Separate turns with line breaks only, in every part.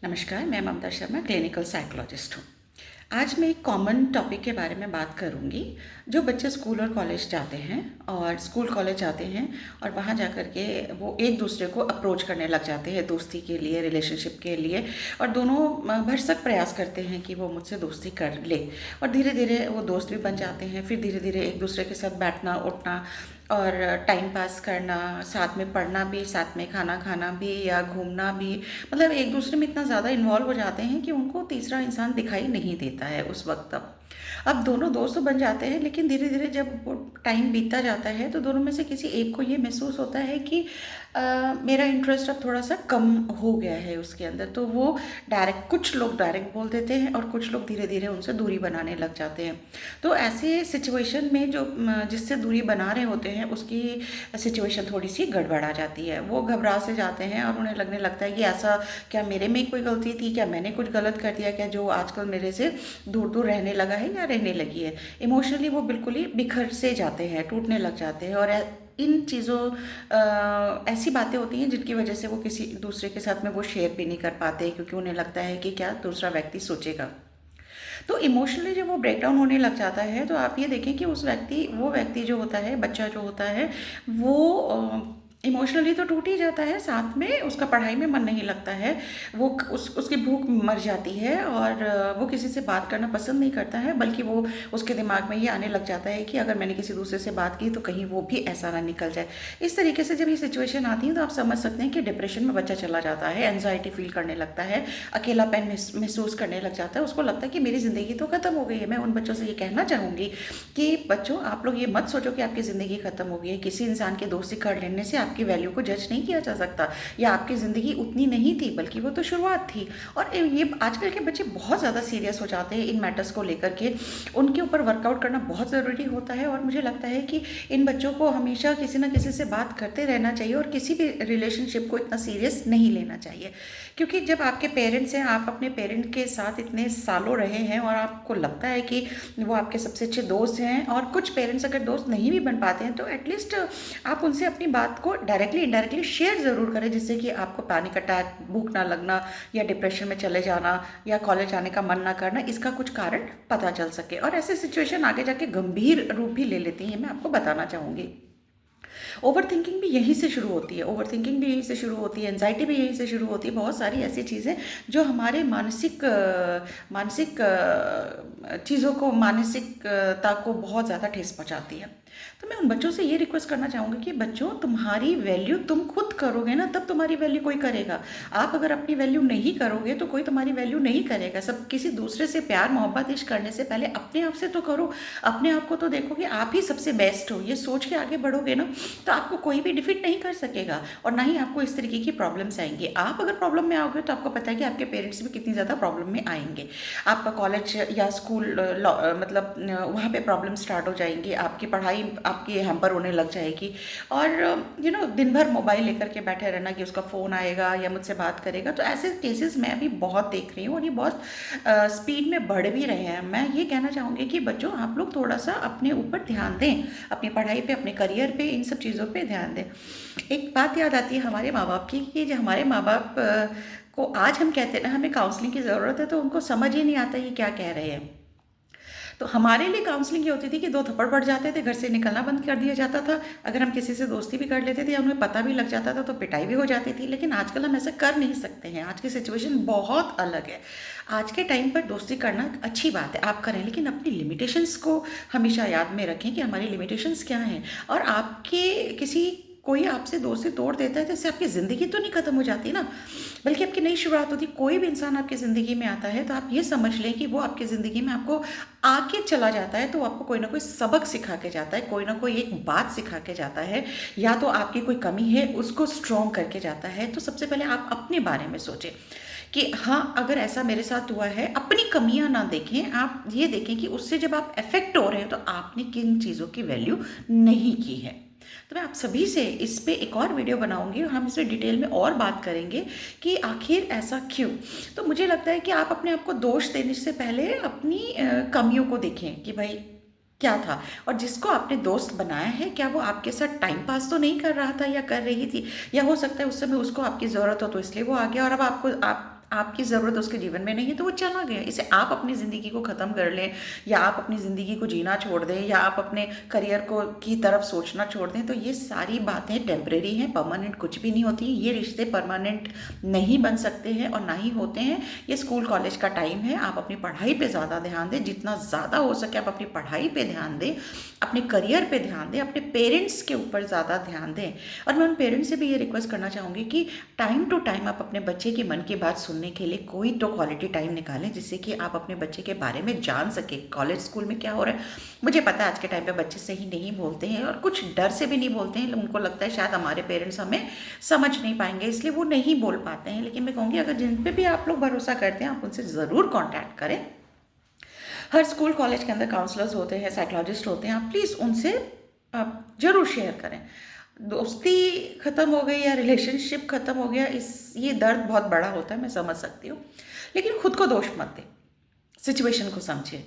नमस्कार, मैं Mamta Sharma clinical psychologist हूँ। आज मैं एक कॉमन टॉपिक के बारे में बात करूँगी। जो बच्चे स्कूल और कॉलेज जाते हैं और स्कूल कॉलेज जाते हैं और वहाँ जा कर के वो एक दूसरे को अप्रोच करने लग जाते हैं दोस्ती के लिए, रिलेशनशिप के लिए, और दोनों भरसक प्रयास करते हैं कि वो मुझसे दोस्ती कर ले, और धीरे धीरे वो दोस्त भी बन जाते हैं। फिर धीरे धीरे एक दूसरे के साथ बैठना उठना और टाइम पास करना, साथ में पढ़ना भी, साथ में खाना खाना भी या घूमना भी, मतलब एक दूसरे में इतना ज़्यादा इन्वॉल्व हो जाते हैं कि उनको तीसरा इंसान दिखाई नहीं देता है उस वक्त। अब दोनों दोस्त तो बन जाते हैं, लेकिन धीरे धीरे जब वो टाइम बीतता जाता है तो दोनों में से किसी एक को ये महसूस होता है कि मेरा इंटरेस्ट अब थोड़ा सा कम हो गया है उसके अंदर। तो वो कुछ लोग डायरेक्ट बोल देते हैं और कुछ लोग धीरे धीरे उनसे दूरी बनाने लग जाते हैं। तो ऐसे सिचुएशन में जो जिससे दूरी बना रहे होते हैं उसकी सिचुएशन थोड़ी सी गड़बड़ा जाती है। वो घबरा से जाते हैं और उन्हें लगने लगता है कि ऐसा क्या मेरे में कोई गलती थी, क्या मैंने कुछ गलत कर दिया, क्या जो आजकल मेरे से दूर दूर रहने लगा है या रहने लगी है। इमोशनली वो बिल्कुल ही बिखर से जाते हैं, टूटने लग जाते हैं। और इन चीज़ों ऐसी बातें होती हैं जिनकी वजह से वो किसी दूसरे के साथ में वो शेयर भी नहीं कर पाते, क्योंकि उन्हें लगता है कि क्या दूसरा व्यक्ति सोचेगा। तो इमोशनली जब वो ब्रेकडाउन होने लग जाता है तो आप ये देखें कि वो व्यक्ति जो होता है, बच्चा जो होता है, वो इमोशनली तो टूट ही जाता है, साथ में उसका पढ़ाई में मन नहीं लगता है। वो उसकी भूख मर जाती है और वो किसी से बात करना पसंद नहीं करता है, बल्कि वो उसके दिमाग में ये आने लग जाता है कि अगर मैंने किसी दूसरे से बात की तो कहीं वो भी ऐसा ना निकल जाए। इस तरीके से जब ये सिचुएशन आती है तो आप समझ सकते हैं कि डिप्रेशन में बच्चा चला जाता है, एंजाइटी फील करने लगता है, अकेलापन महसूस करने लग जाता है। उसको लगता है कि मेरी ज़िंदगी तो ख़त्म हो गई है। मैं उन बच्चों से ये कहना चाहूँगी कि बच्चों, आप लोग ये मत सोचो कि आपकी ज़िंदगी ख़त्म हो गई है। किसी इंसान के दोस्ती कर लेने से आपकी वैल्यू को जज नहीं किया जा सकता, या आपकी ज़िंदगी उतनी नहीं थी, बल्कि वो तो शुरुआत थी। और ये आजकल के बच्चे बहुत ज़्यादा सीरियस हो जाते हैं इन मैटर्स को लेकर के। उनके ऊपर वर्कआउट करना बहुत ज़रूरी होता है, और मुझे लगता है कि इन बच्चों को हमेशा किसी ना किसी से बात करते रहना चाहिए और किसी भी रिलेशनशिप को इतना सीरियस नहीं लेना चाहिए। क्योंकि जब आपके पेरेंट्स हैं, आप अपने पेरेंट के साथ इतने सालों रहे हैं और आपको लगता है कि वो आपके सबसे अच्छे दोस्त हैं, और कुछ पेरेंट्स अगर दोस्त नहीं भी बन पाते हैं तो एटलीस्ट आप उनसे अपनी बात को डायरेक्टली इनडायरेक्टली शेयर ज़रूर करें, जिससे कि आपको पैनिक अटैक, भूख ना लगना या डिप्रेशन में चले जाना या कॉलेज जाने का मन ना करना, इसका कुछ कारण पता चल सके। और ऐसे सिचुएशन आगे जाके गंभीर रूप भी ले लेती हैं, मैं आपको बताना चाहूँगी। ओवर थिंकिंग भी यहीं से शुरू होती है, ओवर थिंकिंग भी यहीं से शुरू होती है, एंजाइटी भी यहीं से शुरू होती है। बहुत सारी ऐसी चीज़ें जो हमारे मानसिक चीज़ों को, मानसिकता को बहुत ज़्यादा ठेस पहुँचाती है। तो मैं उन बच्चों से ये रिक्वेस्ट करना चाहूँगी कि बच्चों, तुम्हारी वैल्यू तुम खुद करोगे ना, तब तुम्हारी वैल्यू कोई करेगा। आप अगर अपनी वैल्यू नहीं करोगे तो कोई तुम्हारी वैल्यू नहीं करेगा। सब किसी दूसरे से प्यार मोहब्बत इश्क करने से पहले अपने आप से तो करो। अपने आप को तो देखो कि आप ही सबसे बेस्ट हो। ये सोच के आगे बढ़ोगे ना तो आपको कोई भी डिफीट नहीं कर सकेगा, और ना ही आपको इस तरीके की प्रॉब्लम्स आएंगी। आप अगर प्रॉब्लम में आओगे तो आपको पता है कि आपके पेरेंट्स भी कितनी ज़्यादा प्रॉब्लम में आएंगे। आपका कॉलेज या स्कूल मतलब वहाँ पे प्रॉब्लम स्टार्ट हो जाएंगी, आपकी पढ़ाई आपकी हैम्पर होने लग जाएगी। और दिन भर मोबाइल लेकर के बैठे रहना कि उसका फ़ोन आएगा या मुझसे बात करेगा। तो ऐसे केसेस मैं अभी बहुत देख रही हूँ, और ये बहुत स्पीड में बढ़ भी रहे हैं। मैं ये कहना चाहूँगी कि बच्चों, आप लोग थोड़ा सा अपने ऊपर ध्यान दें, अपनी पढ़ाई पे, अपने करियर पे, इन सब चीज़ों पे ध्यान दें। एक बात याद आती है हमारे माँ बाप की, कि जो हमारे माँ बाप को आज हम कहते हैं ना हमें काउंसलिंग की ज़रूरत है, तो उनको समझ ही नहीं आता ये क्या कह रहे हैं। तो हमारे लिए काउंसलिंग ये होती थी कि दो थप्पड़ पड़ जाते थे, घर से निकलना बंद कर दिया जाता था। अगर हम किसी से दोस्ती भी कर लेते थे या उन्हें पता भी लग जाता था तो पिटाई भी हो जाती थी। लेकिन आजकल हम ऐसा कर नहीं सकते हैं, आज की सिचुएशन बहुत अलग है। आज के टाइम पर दोस्ती करना अच्छी बात है, आप करें, लेकिन अपनी लिमिटेशंस को हमेशा याद में रखें कि हमारी लिमिटेशंस क्या हैं। और कोई आपसे दोस्ती तोड़ देता है तो इससे आपकी ज़िंदगी तो नहीं ख़त्म हो जाती ना, बल्कि आपकी नई शुरुआत होती। कोई भी इंसान आपकी ज़िंदगी में आता है तो आप ये समझ लें कि वो आपकी ज़िंदगी में आपको आके चला जाता है, तो आपको कोई ना कोई सबक सिखा के जाता है, कोई ना कोई एक बात सिखा के जाता है, या तो आपकी कोई कमी है उसको स्ट्रॉन्ग करके जाता है। तो सबसे पहले आप अपने बारे में सोचें कि हाँ, अगर ऐसा मेरे साथ हुआ है, अपनी कमियां ना देखें, आप ये देखें कि उससे जब आप अफेक्ट हो रहे हैं तो आपने किन चीज़ों की वैल्यू नहीं की है। तो मैं आप सभी से इस पे एक और वीडियो बनाऊंगी और हम इस पे डिटेल में और बात करेंगे कि आखिर ऐसा क्यों। तो मुझे लगता है कि आप अपने आप को दोष देने से पहले अपनी कमियों को देखें कि भाई क्या था, और जिसको आपने दोस्त बनाया है क्या वो आपके साथ टाइम पास तो नहीं कर रहा था या कर रही थी, या हो सकता है उस समय उसको आपकी ज़रूरत हो तो इसलिए वो आ गया, और अब आपकी ज़रूरत उसके जीवन में नहीं है तो वो चला गया। इसे आप अपनी ज़िंदगी को ख़त्म कर लें या आप अपनी ज़िंदगी को जीना छोड़ दें या आप अपने करियर को की तरफ सोचना छोड़ दें, तो ये सारी बातें टेम्परेरी हैं, परमानेंट कुछ भी नहीं होती। ये रिश्ते परमानेंट नहीं बन सकते हैं और ना ही होते हैं। ये स्कूल कॉलेज का टाइम है, आप अपनी पढ़ाई पे ज़्यादा ध्यान दें, जितना ज़्यादा हो सके आप अपनी पढ़ाई पे ध्यान दें, अपने करियर पे ध्यान दें, अपने पेरेंट्स के ऊपर ज़्यादा ध्यान दें। और मैं उन पेरेंट्स से भी ये रिक्वेस्ट करना चाहूँगी कि टाइम टू टाइम आप अपने बच्चे की मन की बात सुनने के लिए कोई तो क्वालिटी टाइम निकालें, जिससे कि आप अपने बच्चे के बारे में जान सकें कॉलेज स्कूल में क्या हो रहा है। मुझे पता है आज के टाइम पे बच्चे सही नहीं बोलते हैं और कुछ डर से भी नहीं बोलते हैं, उनको लगता है शायद हमारे पेरेंट्स हमें समझ नहीं पाएंगे, इसलिए वो नहीं बोल पाते हैं। लेकिन मैं कहूँगी अगर जिन पे भी आप लोग भरोसा करते हैं आप उनसे ज़रूर कॉन्टैक्ट करें। हर स्कूल कॉलेज के अंदर काउंसलर्स होते हैं, साइकोलॉजिस्ट होते हैं, आप प्लीज़ उनसे आप ज़रूर शेयर करें। दोस्ती ख़त्म हो गई या रिलेशनशिप ख़त्म हो गया, ये दर्द बहुत बड़ा होता है, मैं समझ सकती हूँ। लेकिन खुद को दोष मत दें, सिचुएशन को समझिए।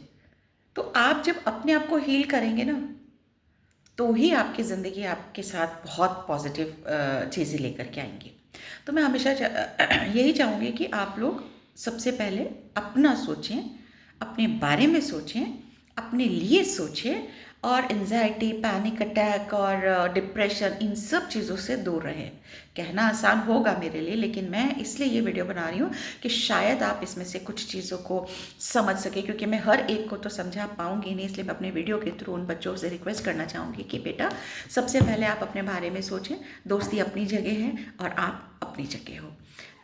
तो आप जब अपने आप को हील करेंगे ना, तो ही आपकी ज़िंदगी आपके साथ बहुत पॉजिटिव चीज़ें लेकर के आएंगी। तो मैं हमेशा यही चाहूँगी कि आप लोग सबसे पहले अपना सोचें, अपने बारे में सोचें, अपने लिए सोचें और एंजाइटी, पैनिक अटैक और डिप्रेशन, इन सब चीज़ों से दूर रहें। कहना आसान होगा मेरे लिए, लेकिन मैं इसलिए ये वीडियो बना रही हूँ कि शायद आप इसमें से कुछ चीज़ों को समझ सकें, क्योंकि मैं हर एक को तो समझा पाऊँगी नहीं। इसलिए मैं अपने वीडियो के थ्रू उन बच्चों से रिक्वेस्ट करना चाहूँगी कि बेटा सबसे पहले आप अपने बारे में सोचें। दोस्ती अपनी जगह है और आप अपनी जगह हो,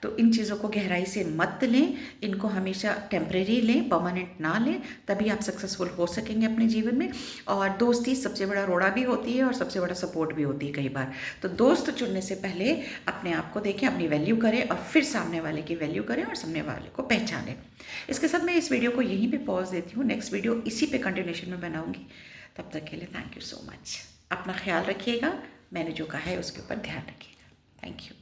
तो इन चीज़ों को गहराई से मत लें, इनको हमेशा टेम्परेरी लें, परमानेंट ना लें, तभी आप सक्सेसफुल हो सकेंगे अपने जीवन में। और दोस्ती सबसे बड़ा रोड़ा भी होती है और सबसे बड़ा सपोर्ट भी होती है कई बार। तो दोस्त चुनने से पहले अपने आप को देखें, अपनी वैल्यू करें और फिर सामने वाले की वैल्यू करें और सामने वाले को पहचानें। इसके साथ मैं इस वीडियो को यहीं पर पॉज देती हूँ, नेक्स्ट वीडियो इसी पे कंटिन्यूशन में बनाऊँगी। तब तक के लिए थैंक यू सो मच। अपना ख्याल रखिएगा, मैंने जो कहा है उसके ऊपर ध्यान रखिएगा। Thank you.